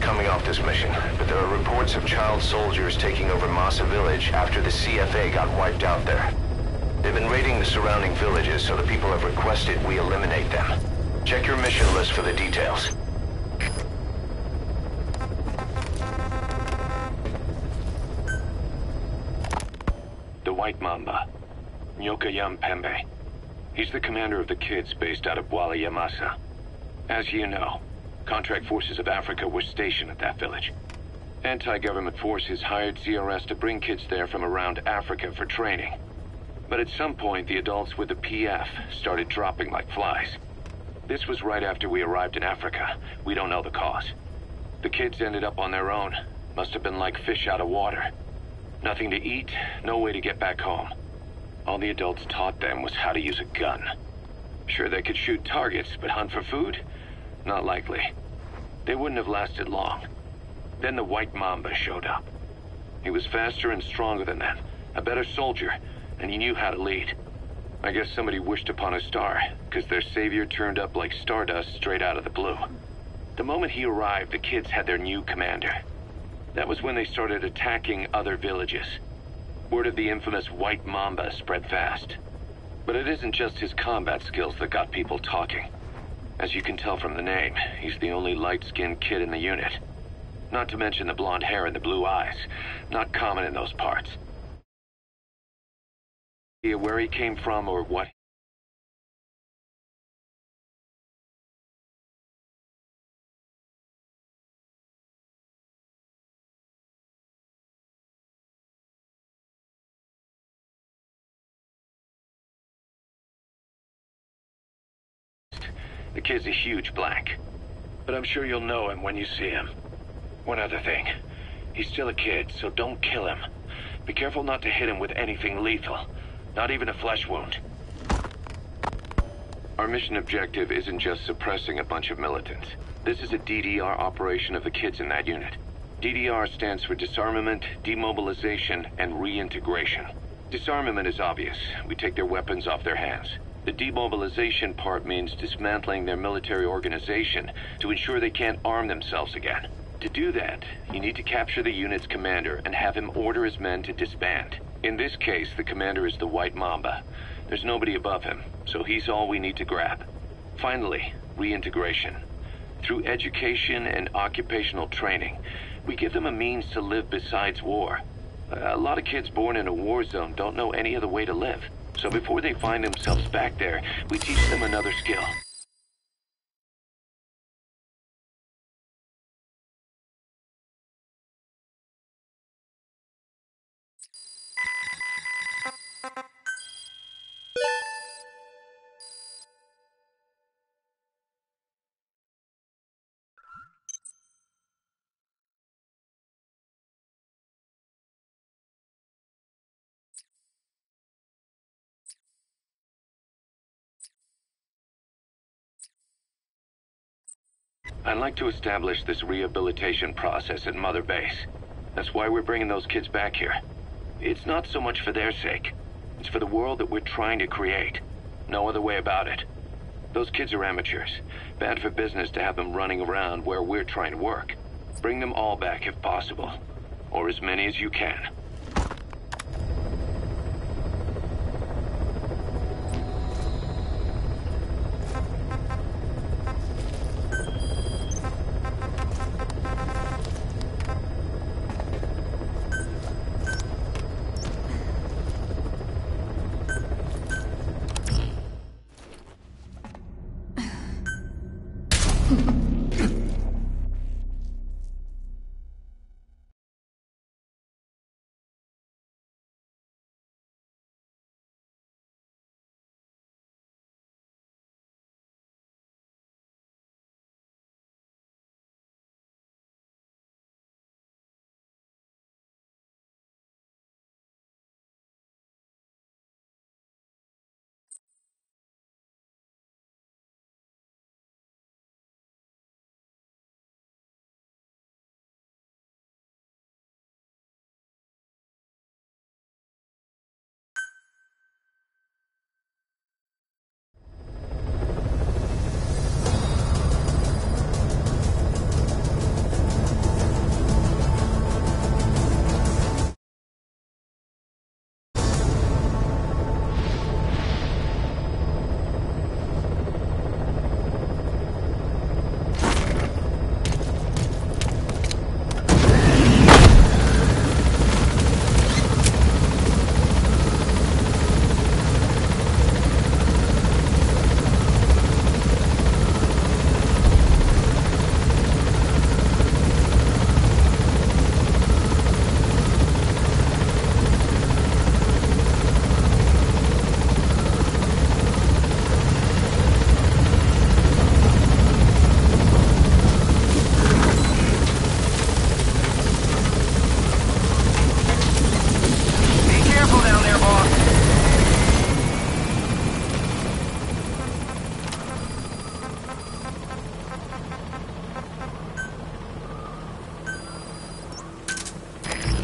coming off this mission, but there are reports of child soldiers taking over Masa Village after the CFA got wiped out there. They've been raiding the surrounding villages, so the people have requested we eliminate them. Check your mission list for the details. The White Mamba, Nyokayam Pembe. He's the commander of the kids based out of Bwala Yamasa. As you know, contract forces of Africa were stationed at that village. Anti-government forces hired CRS to bring kids there from around Africa for training. But at some point, the adults with the PF started dropping like flies. This was right after we arrived in Africa. We don't know the cause. The kids ended up on their own. Must have been like fish out of water. Nothing to eat, no way to get back home. All the adults taught them was how to use a gun. Sure, they could shoot targets, but hunt for food? Not likely. They wouldn't have lasted long. Then the White Mamba showed up. He was faster and stronger than them, a better soldier, and he knew how to lead. I guess somebody wished upon a star, because their savior turned up like stardust straight out of the blue. The moment he arrived, the kids had their new commander. That was when they started attacking other villages. Word of the infamous White Mamba spread fast. But it isn't just his combat skills that got people talking. As you can tell from the name, he's the only light-skinned kid in the unit. Not to mention the blonde hair and the blue eyes. Not common in those parts. Where he came from or what? The kid's a huge blank. But I'm sure you'll know him when you see him. One other thing. He's still a kid, so don't kill him. Be careful not to hit him with anything lethal. Not even a flesh wound. Our mission objective isn't just suppressing a bunch of militants. This is a DDR operation of the kids in that unit. DDR stands for disarmament, demobilization, and reintegration. Disarmament is obvious. We take their weapons off their hands. The demobilization part means dismantling their military organization to ensure they can't arm themselves again. To do that, you need to capture the unit's commander and have him order his men to disband. In this case, the commander is the White Mamba. There's nobody above him, so he's all we need to grab. Finally, reintegration. Through education and occupational training, we give them a means to live besides war. A lot of kids born in a war zone don't know any other way to live. So before they find themselves back there, we teach them another skill. I'd like to establish this rehabilitation process at Mother Base. That's why we're bringing those kids back here. It's not so much for their sake. It's for the world that we're trying to create. No other way about it. Those kids are amateurs. Bad for business to have them running around where we're trying to work. Bring them all back if possible. Or as many as you can.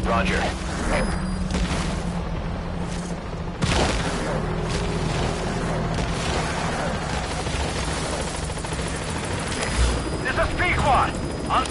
Roger. This is Pequod. On